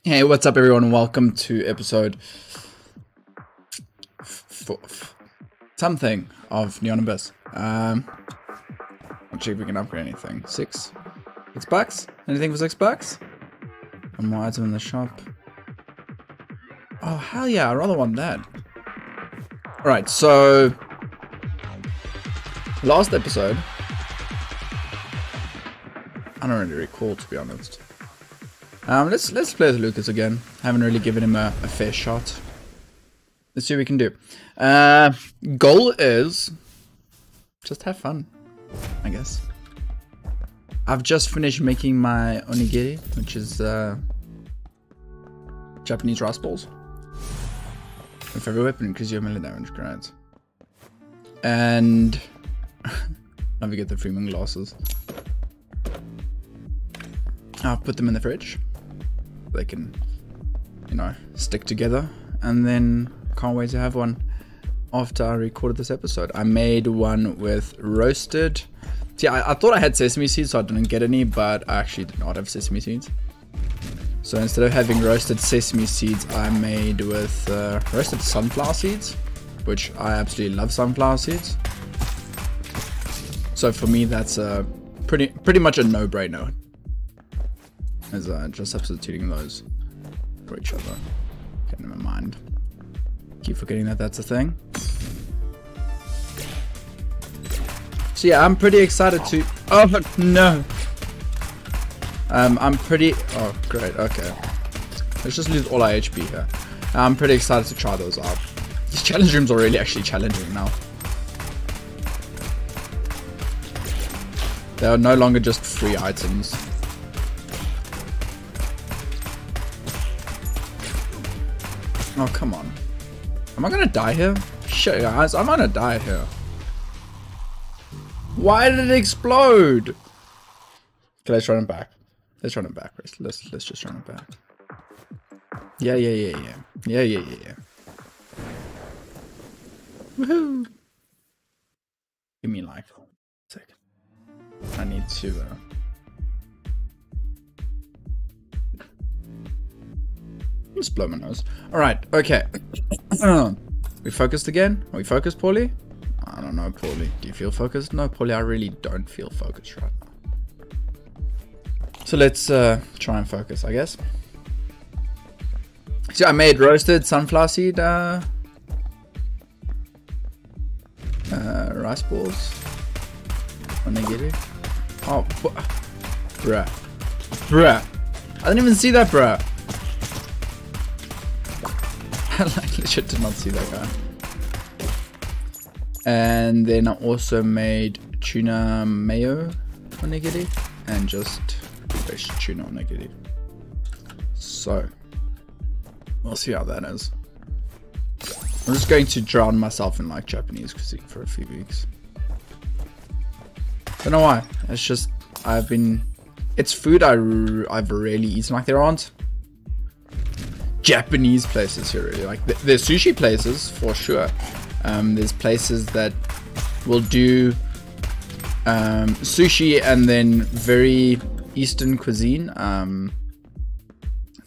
Hey, what's up everyone? Welcome to episode something of Neon Abyss. Let's see if we can upgrade anything. $6 bucks? Anything for $6? One more item in the shop. Oh hell yeah, I rather want that. Alright, so last episode, I don't really recall, to be honest. Let's play as Lucas again. Haven't really given him a fair shot. Let's see what we can do. Goal is just have fun, I guess. I've just finished making my onigiri, which is Japanese rice balls. With every weapon, increase your melee damage, great. And now we get the Freeman glasses. I'll put them in the fridge. They can, you know, stick together, and then can't wait to have one after I recorded this episode. I made one with roasted. See, I thought I had sesame seeds, so I didn't get any, but I actually did not have sesame seeds. So instead of having roasted sesame seeds, I made with roasted sunflower seeds, which I absolutely love sunflower seeds. So for me, that's pretty much a no-brainer. As just substituting those for each other. Okay, never mind. Keep forgetting that that's a thing. So yeah, I'm pretty excited to. Oh no. I'm pretty. Oh great. Okay. Let's just lose all our HP here. I'm pretty excited to try those out. These challenge rooms are really actually challenging now. They are no longer just free items. Oh, come on. Am I gonna die here? Shit, guys, I'm gonna die here. Why did it explode? Okay, let's run it back. Let's run it back. Let's just run it back. Yeah. Woohoo! Give me like a second. I need to just blow my nose. Alright, okay. We focused again? Are we focused, Pauly? I don't know, Pauly. Do you feel focused? No, Pauly, I really don't feel focused right now. So let's try and focus, I guess. So I made roasted sunflower seed rice balls. Onigiri. Oh, bruh. Bruh. I didn't even see that, bruh. I legit did not see that guy. And then I also made tuna mayo onigiri and just fresh tuna onigiri. So we'll see how that is. I'm just going to drown myself in like Japanese cuisine for a few weeks. Don't know why. It's just it's food I've rarely eaten. Like there aren't Japanese places here really. Like there's sushi places for sure. There's places that will do sushi and then very Eastern cuisine,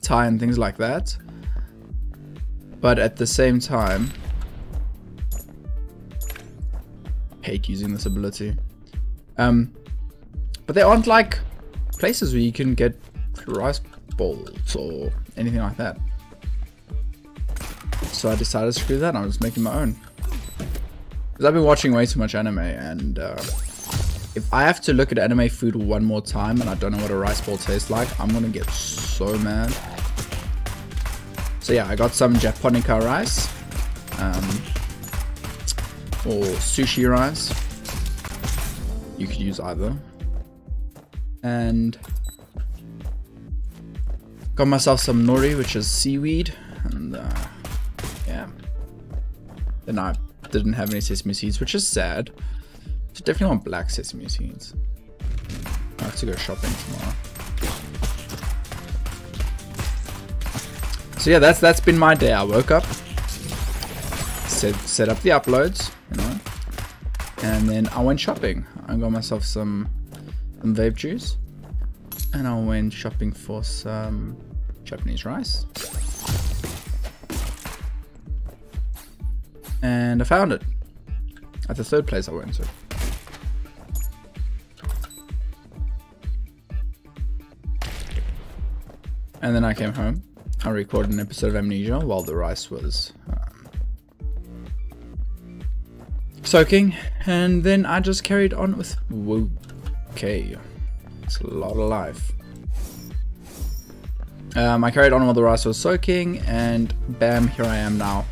Thai and things like that. But at the same time, I hate using this ability. But there aren't like places where you can get rice balls or anything like that. So I decided to screw that. I was making my own. Because I've been watching way too much anime, and if I have to look at anime food one more time and I don't know what a rice ball tastes like, I'm gonna get so mad. So yeah, I got some Japonica rice, or sushi rice. You could use either. And got myself some nori, which is seaweed, and yeah. Then I didn't have any sesame seeds, which is sad. So definitely want black sesame seeds. I have to go shopping tomorrow. So yeah, that's been my day. I woke up, set up the uploads, you know, and then I went shopping. I got myself some vape juice, and I went shopping for some Japanese rice. And I found it at the third place I went to. And then I came home. I recorded an episode of Amnesia while the rice was soaking, and then I just carried on with woo. Okay, it's a lot of life. I carried on while the rice was soaking, and bam, here I am now,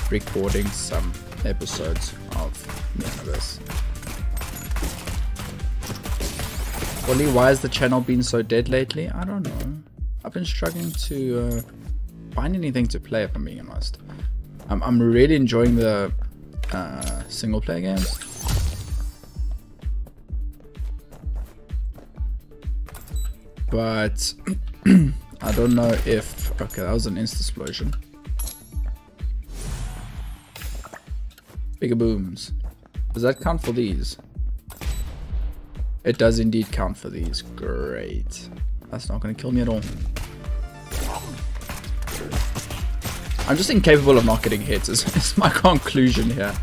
recording some episodes of the universe. Pauly, why has the channel been so dead lately? I don't know. I've been struggling to find anything to play, if I'm being honest. I'm really enjoying the single player games. But I don't know if... Okay, that was an insta-explosion. Bigger booms. Does that count for these? It does indeed count for these. Great. That's not going to kill me at all. I'm just incapable of not getting hits, is my conclusion here.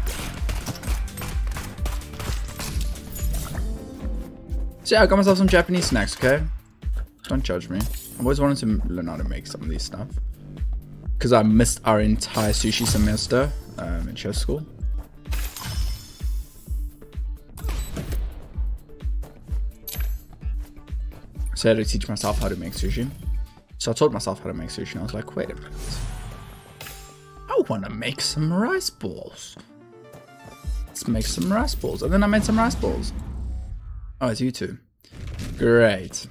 So yeah, I got myself some Japanese snacks, okay? Don't judge me. I've always wanted to learn how to make some of these stuff. Because I missed our entire sushi semester in chef school. So I had to teach myself how to make sushi. So I taught myself how to make sushi, and I was like, wait a minute. I want to make some rice balls. Let's make some rice balls. And then I made some rice balls. Oh, it's you two. Great.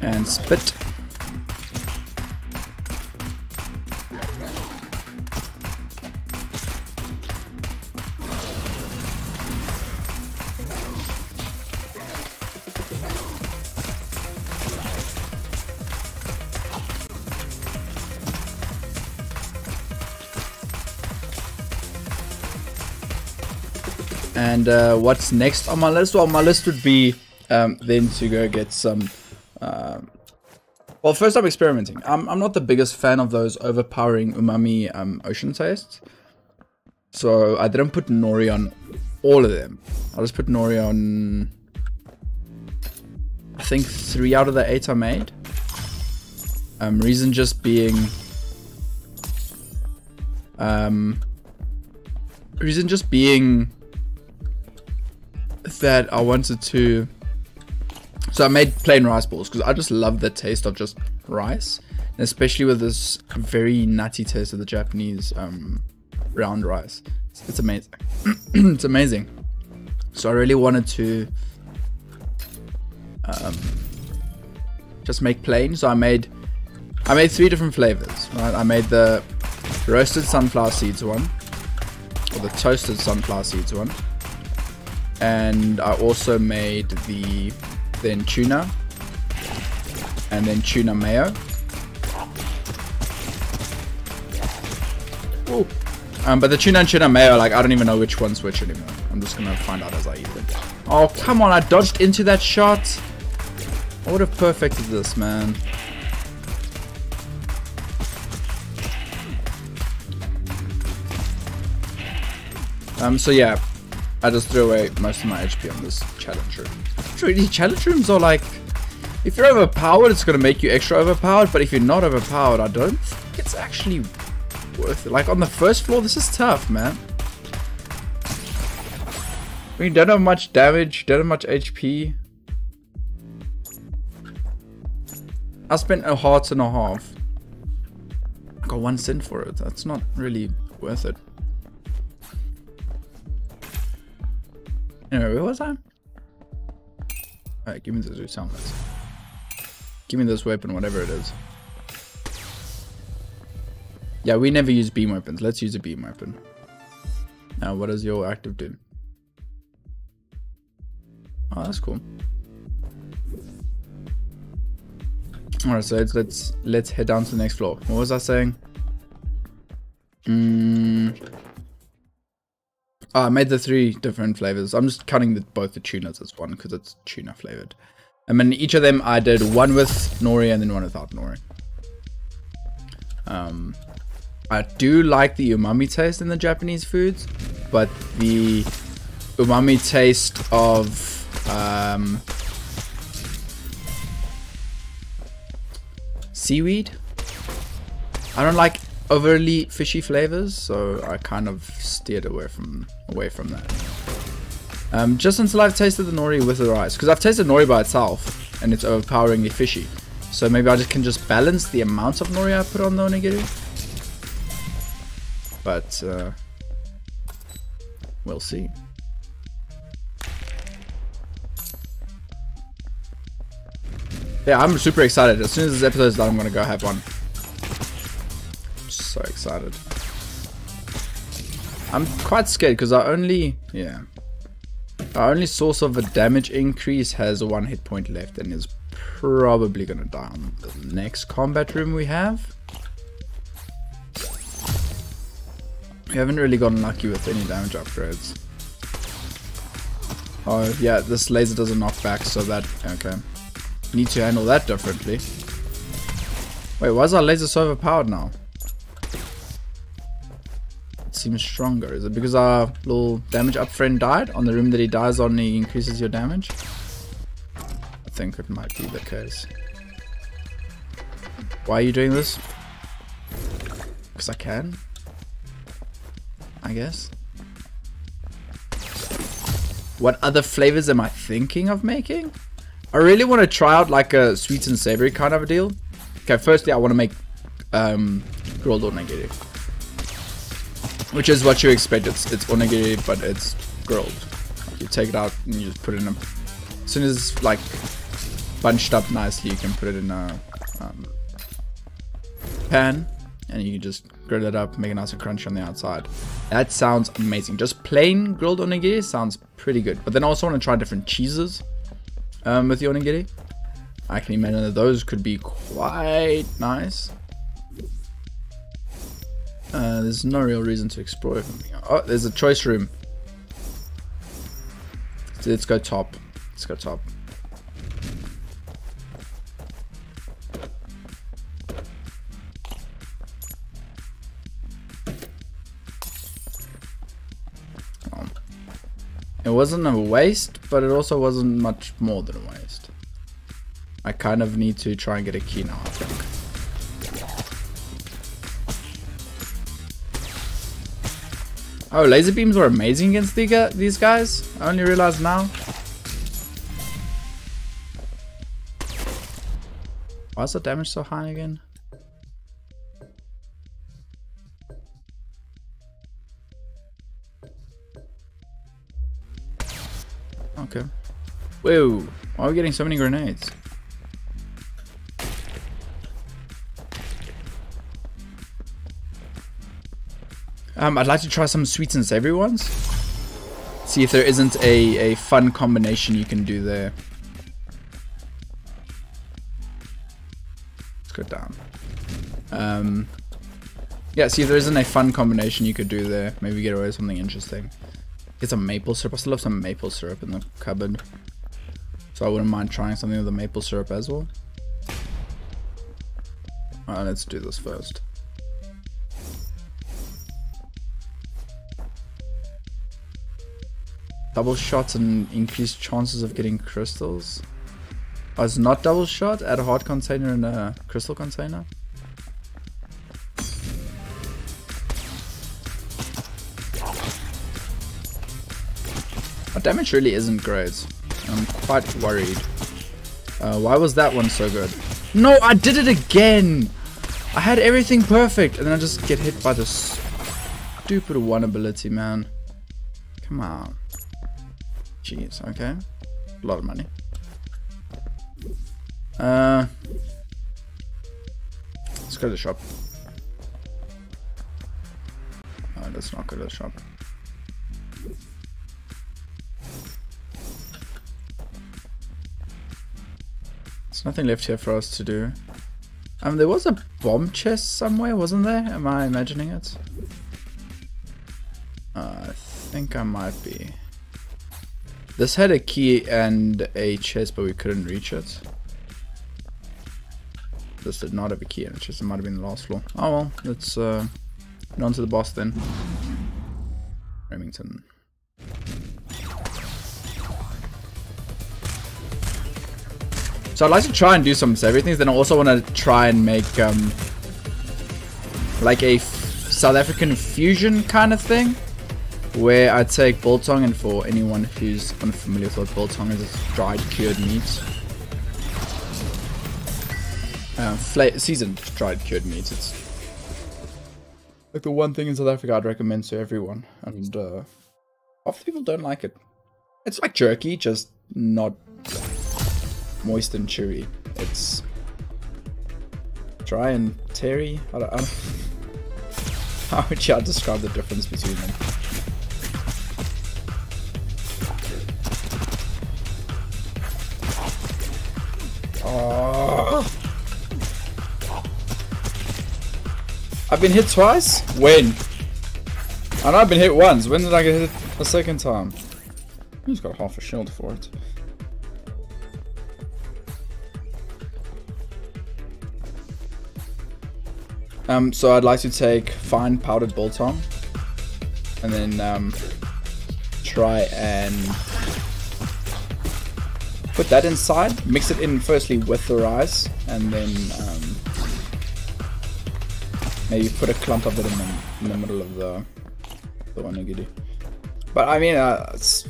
And spit. And what's next on my list? Well, my list would be then to go get some... well, first I'm experimenting. I'm not the biggest fan of those overpowering umami ocean tastes. So I didn't put nori on all of them. I just put nori on... I think 3 out of the 8 I made. Reason just being... reason just being... that I wanted to... So I made plain rice balls because I just love the taste of just rice, and especially with this very nutty taste of the Japanese round rice. It's amazing. It's amazing. So I really wanted to just make plain. So I made 3 different flavors. Right? I made the roasted sunflower seeds one, or the toasted sunflower seeds one. And I also made the then tuna, and then tuna mayo. Ooh. But the tuna and tuna mayo, like, I don't even know which one's which anymore. I'm just gonna find out as I eat them. Oh, come on, I dodged into that shot. I would have perfected this, man. So yeah. I just threw away most of my HP on this challenge room. These challenge rooms are like, if you're overpowered, it's going to make you extra overpowered. But if you're not overpowered, I don't think it's actually worth it. Like on the first floor, this is tough, man. I mean, don't have much damage, don't have much HP. I spent a heart and a half. I got 1 cent for it. That's not really worth it. Anyway, where was I? Alright, give me this helmet. Give me this weapon, whatever it is. Yeah, we never use beam weapons. Let's use a beam weapon. Now, what does your active do? Oh, that's cool. Alright, so let's head down to the next floor. What was I saying? Oh, I made the 3 different flavors. I'm just cutting both the tunas as one because it's tuna flavored. I mean, each of them I did one with nori and then one without nori. I do like the umami taste in the Japanese foods, but the umami taste of seaweed, I don't like overly fishy flavors, so I kind of steered away from that. Just until I've tasted the nori with the rice, because I've tasted nori by itself and it's overpoweringly fishy. So maybe I can just balance the amount of nori I put on the onigiri. But we'll see. Yeah, I'm super excited. As soon as this episode is done, I'm gonna go have one. So excited. I'm quite scared because our only source of a damage increase has 1 hit point left and is probably gonna die on the next combat room we have. We haven't really gotten lucky with any damage upgrades. Oh yeah, this laser does a knockback, so that, okay. Need to handle that differently. Wait, why is our laser so overpowered now? It seems stronger. Is it because our little damage up friend died? On the room that he dies on, he increases your damage? I think it might be the case. Why are you doing this? Because I can, I guess. What other flavors am I thinking of making? I really want to try out like a sweet and savory kind of a deal. Okay, firstly I want to make grilled onigiri, which is what you expect. It's onigiri, but it's grilled. You take it out and you just put it in a... As soon as it's like bunched up nicely, you can put it in a pan and you can just grill it up, make it nice and crunchy on the outside. That sounds amazing. Just plain grilled onigiri sounds pretty good. But then I also want to try different cheeses with the onigiri. I can imagine that those could be quite nice. There's no real reason to explore from here. Oh, there's a choice room. So let's go top. Let's go top. It wasn't a waste, but it also wasn't much more than a waste. I kind of need to try and get a key now, I think. Oh, laser beams were amazing against these guys? I only realized now. Why is the damage so high again? Okay. Whoa, why are we getting so many grenades? I'd like to try some sweet and savory ones. See if there isn't a fun combination you can do there. Let's go down. Yeah, see if there isn't a fun combination you could do there. Maybe get away with something interesting. Get some maple syrup. I still have some maple syrup in the cupboard, so I wouldn't mind trying something with the maple syrup as well. Alright, let's do this first. Double shots and increased chances of getting crystals. Oh, it's not double shot. Add a hard container and a crystal container. Our damage really isn't great. I'm quite worried. Why was that one so good? No, I did it again! I had everything perfect, and then I just get hit by this stupid one ability, man. Come on. Jeez, okay. A lot of money. Let's go to the shop. Oh, let's not go to the shop. There's nothing left here for us to do. There was a bomb chest somewhere, wasn't there? Am I imagining it? I think I might be. This had a key and a chest, but we couldn't reach it. This did not have a key and a chest. It might have been the last floor. Oh well, let's get on to the boss then. Remington. So I'd like to try and do some savory things. Then I also want to try and make like a South African fusion kind of thing, where I take biltong, and for anyone who's unfamiliar with what biltong is, it's dried cured meat. Seasoned dried cured meat. It's like the one thing in South Africa I'd recommend to everyone, and half the people don't like it. It's like jerky, just not moist and chewy. It's dry and terry. I don't how would you describe the difference between them? Oh. I've been hit twice? When? I know I've been hit once. When did I get hit a second time? He's got half a shield for it. So I'd like to take fine powdered biltong and then try and put that inside, mix it in firstly with the rice, and then maybe put a clump of it in the middle of the onigiri. But I mean, it's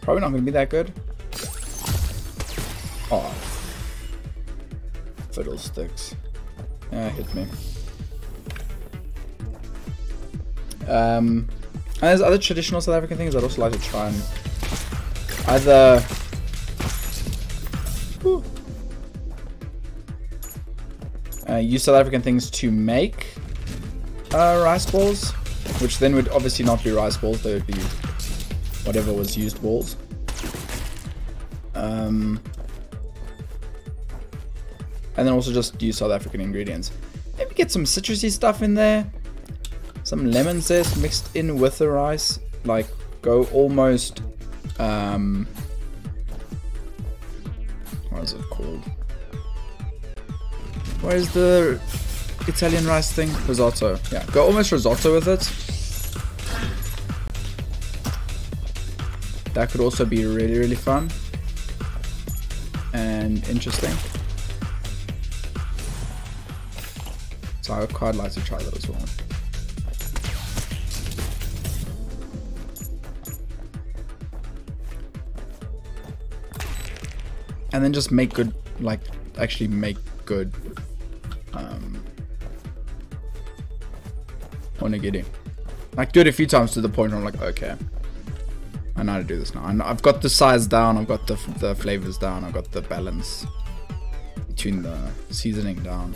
probably not going to be that good. Oh, fiddlesticks. Yeah, hit me. And there's other traditional South African things I'd also like to try and either use South African things to make rice balls, which then would obviously not be rice balls, they would be whatever was used balls. And then also just use South African ingredients. Maybe get some citrusy stuff in there. Some lemon zest mixed in with the rice. Like, go almost... what is it called? What is the Italian rice thing? Risotto. Yeah, go almost risotto with it. That could also be really, really fun. And interesting. So I would quite like to try that as well. And then just make good, like, actually make good onigiri. Like, do it a few times to the point where I'm like, okay, I know how to do this now. I've got the size down, I've got the flavors down, I've got the balance between the seasoning down.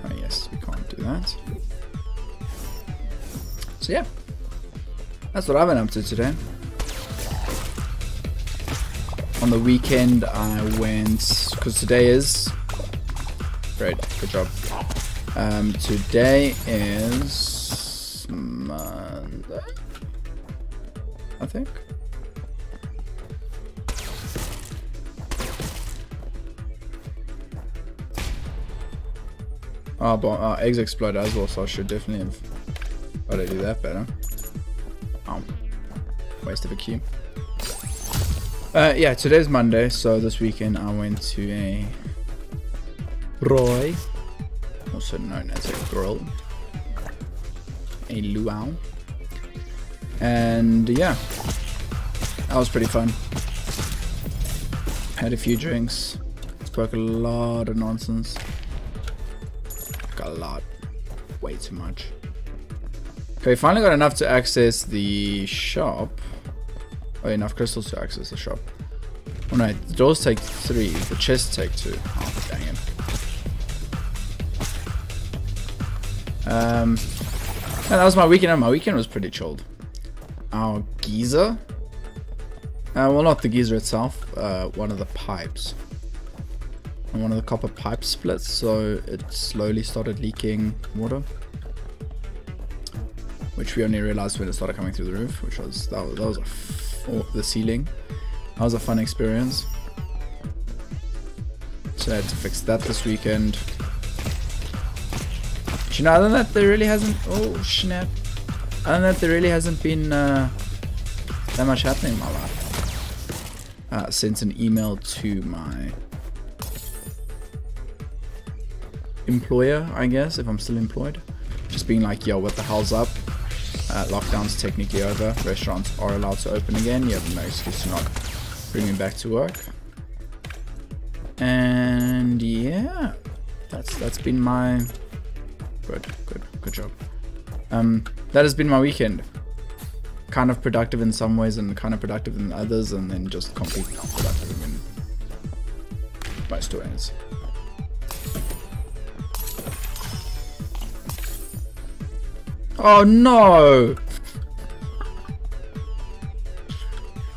Oh yes, we can't do that. So yeah, that's what I've been up to today. On the weekend I went, because today is, great, good job. Today is Monday, I think. Oh, but eggs exploded as well, so I should definitely have got to do that better. Oh, waste of a cue. Yeah, today's Monday, so this weekend I went to a Roy, also known as a grill, a luau, and yeah, that was pretty fun. Had a few drinks, spoke a lot of nonsense, a lot, way too much. Okay, finally got enough to access the shop. Oh, enough crystals to access the shop. Oh no, the doors take 3, the chests take 2. Oh, dang it. And that was my weekend, and my weekend was pretty chilled. Our geyser, well, not the geyser itself, one of the pipes. And one of the copper pipes splits, so it slowly started leaking water. which we only realized when it started coming through the roof, which was the ceiling. That was a fun experience. So I had to fix that this weekend. But you know, other than that, there really hasn't. Oh snap! Other than that, there really hasn't been that much happening in my life. Sent an email to my employer, I guess, if I'm still employed. Just being like, yo, what the hell's up? Lockdown's technically over. Restaurants are allowed to open again. You have no excuse to not bring me back to work. And yeah, that's been my good job. That has been my weekend. Kind of productive in some ways and kind of productive in others, and then just completely unproductive in most ways. Oh no!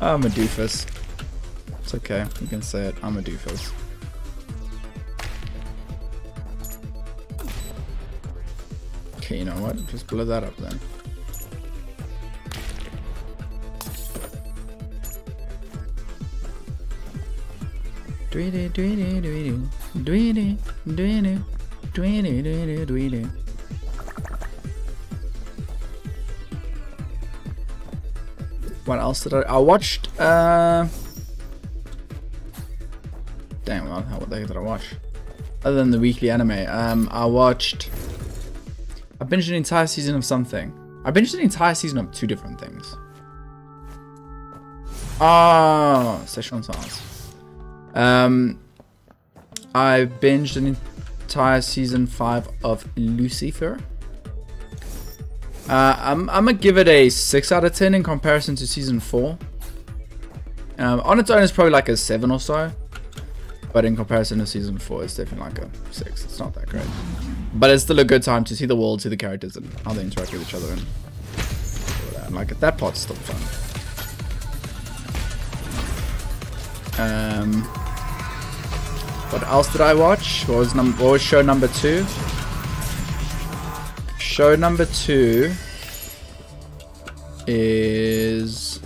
I'm a doofus. It's okay, you can say it. I'm a doofus. Okay, you know what? Just blow that up then. Dweedy, dweedy, dweedy, dweedy, dweedy, dweedy, dweedy, dweedy. What else did I watched? Damn, what the heck did I watch? Other than the weekly anime, I binged an entire season of something. I binged an entire season of 2 different things. Oh, Session Stars. I binged an entire season 5 of Lucifer. I'm gonna give it a 6 out of 10 in comparison to season 4. On its own, it's probably like a 7 or so. But in comparison to season 4, it's definitely like a 6. It's not that great. But it's still a good time to see the world, see the characters, and how they interact with each other. And all that. And like, that part's still fun. What else did I watch? What was show number 2? Show number 2 is...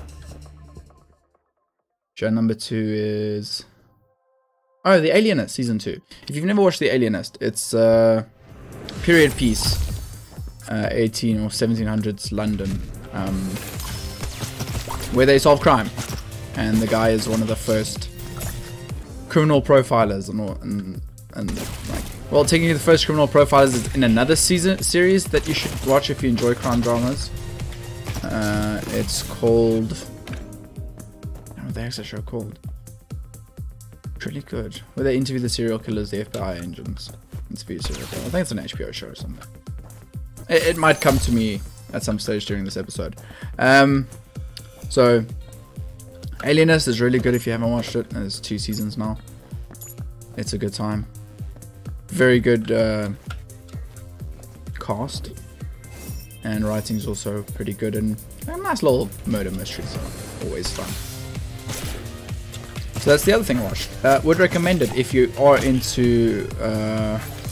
Oh, The Alienist, season 2. If you've never watched The Alienist, it's a period piece, 18 or 1700s London, where they solve crime, and the guy is one of the first criminal profilers, and like, well, technically the first criminal profilers is in another series that you should watch if you enjoy crime dramas. It's called... what the heck's that show called? It's really good. Where they interview the serial killers, the FBI agents. Interview serial killers. I think it's an HBO show or something. It might come to me at some stage during this episode. So, Alienist is really good if you haven't watched it. There's 2 seasons now. It's a good time. Very good cast. And writing's also pretty good. And a nice little murder mystery, so always fun. So that's the other thing I watched. Would recommend it if you are into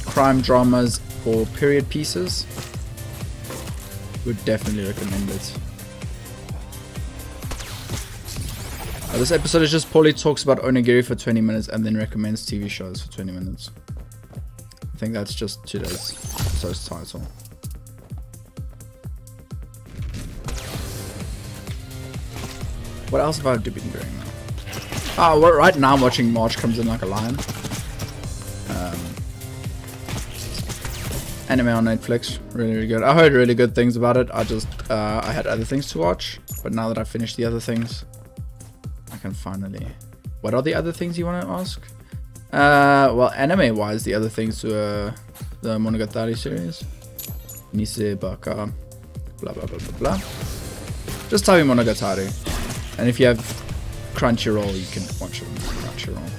crime dramas or period pieces. Would definitely recommend it. This episode is just Pauly talks about onigiri for 20 minutes and then recommends TV shows for 20 minutes. I think that's just today's episode's title. What else have I been doing now? Oh, well, right now I'm watching March Comes In Like a Lion. Anime on Netflix, really, really good. I heard really good things about it. I had other things to watch, but now that I've finished the other things, I can finally... What are the other things you want to ask? Well, anime-wise, the other things to the Monogatari series. Nise, Baka, blah, blah, blah, blah, blah. Just type in Monogatari. And if you have Crunchyroll, you can watch it on Crunchyroll.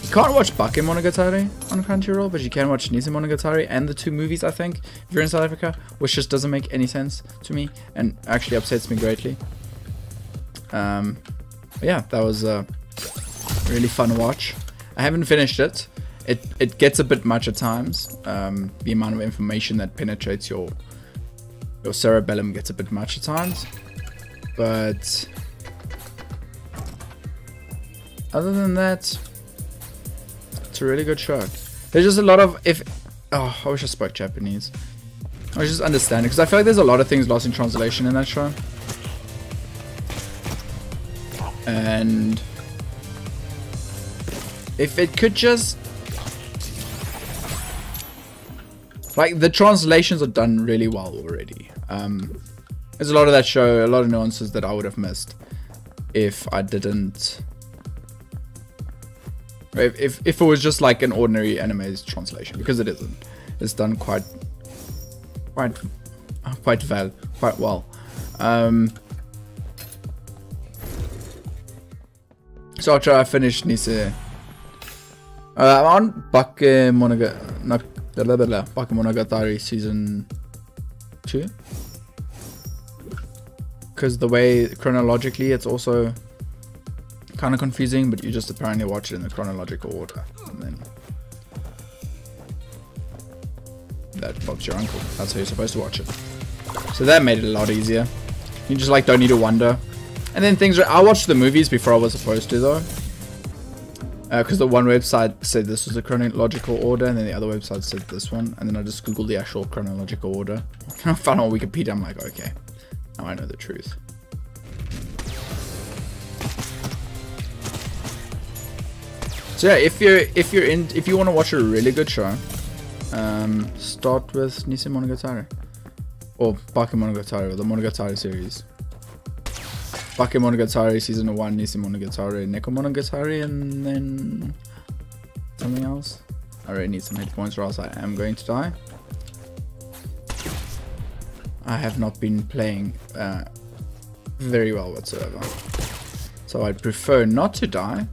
You can't watch Baka Monogatari on Crunchyroll, but you can watch Nise Monogatari and the 2 movies, I think, if you're in South Africa, which just doesn't make any sense to me and actually upsets me greatly. Yeah, that was a really fun watch. I haven't finished it. It gets a bit much at times. The amount of information that penetrates your your cerebellum gets a bit much at times. But other than that, it's a really good show. There's just a lot of I wish I spoke Japanese. I was just understanding, because I feel like there's a lot of things lost in translation in that show. And if it could just, like, the translations are done really well already. There's a lot of that show, a lot of nuances that I would have missed if I didn't. If it was just like an ordinary anime's translation, because it isn't. It's done quite well. So I'll try to finish Nise. I'm on Bakemonogatari season 2. Because the way chronologically it's also kind of confusing, but you just apparently watch it in the chronological order. And then that Bob's your uncle. That's how you're supposed to watch it. So that made it a lot easier. You just like don't need to wonder. And then things I watched the movies before I was supposed to though. Because the one website said this was the chronological order, and then the other website said this one. And then I just googled the actual chronological order. I found on Wikipedia, I'm like, okay, now I know the truth. So yeah, if you want to watch a really good show, start with Nise Monogatari or Bakemonogatari, or the Monogatari series. Bakemonogatari season 1, Nise Monogatari, Neko Monogatari, and then something else. I really need some hit points or else I am going to die. I have not been playing very well whatsoever, so I'd prefer not to die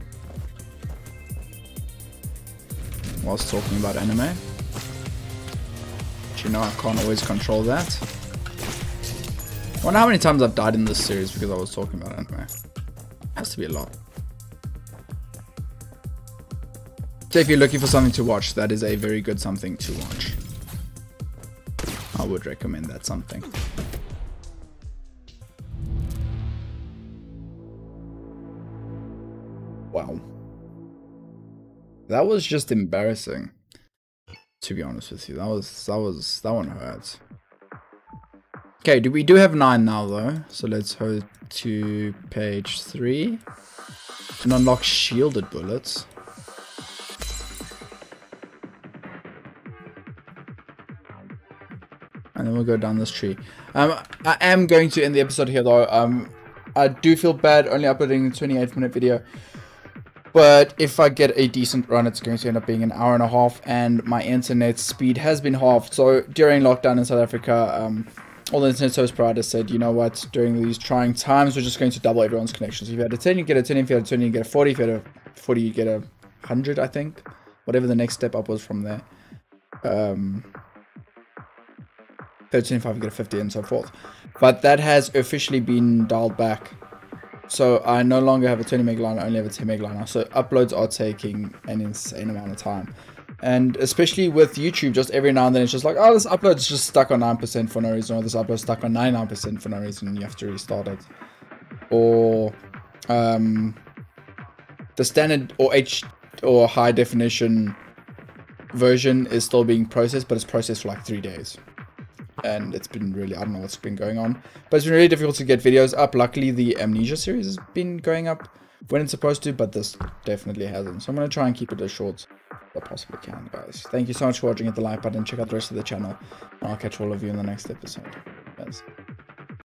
whilst talking about anime. But you know, I can't always control that. I wonder how many times I've died in this series because I was talking about anime. Has to be a lot. So if you're looking for something to watch, that is a very good something to watch. I would recommend that something. Wow. That was just embarrassing. To be honest with you, that one hurts. Okay, we do have 9 now though, so let's go to page 3 and unlock shielded bullets. And then we'll go down this tree. I am going to end the episode here though. I do feel bad only uploading a 28-minute video. But if I get a decent run, it's going to end up being an hour and a half, and my internet speed has been halved. So during lockdown in South Africa, all the internet service providers said, you know what, during these trying times, we're just going to double everyone's connections. If you had a 10, you get a 10. If you had a 20, you get a 40. If you had a 40, you get a 100, I think. Whatever the next step up was from there. 13.5, you get a 50, and so forth. But that has officially been dialed back. So I no longer have a 20 meg line, I only have a 10 meg line now. So uploads are taking an insane amount of time. And especially with YouTube, just every now and then it's just like, oh, this upload's just stuck on 9% for no reason, or this upload's stuck on 99% for no reason, and you have to restart it. Or the standard or high definition version is still being processed, but it's processed for like 3 days. And it's been really, I don't know what's been going on, but it's been really difficult to get videos up. Luckily the Amnesia series has been going up when it's supposed to, but this definitely hasn't. So I'm going to try and keep it as short as I possibly can, guys. Thank you so much for watching. Hit the like button, check out the rest of the channel, and I'll catch all of you in the next episode.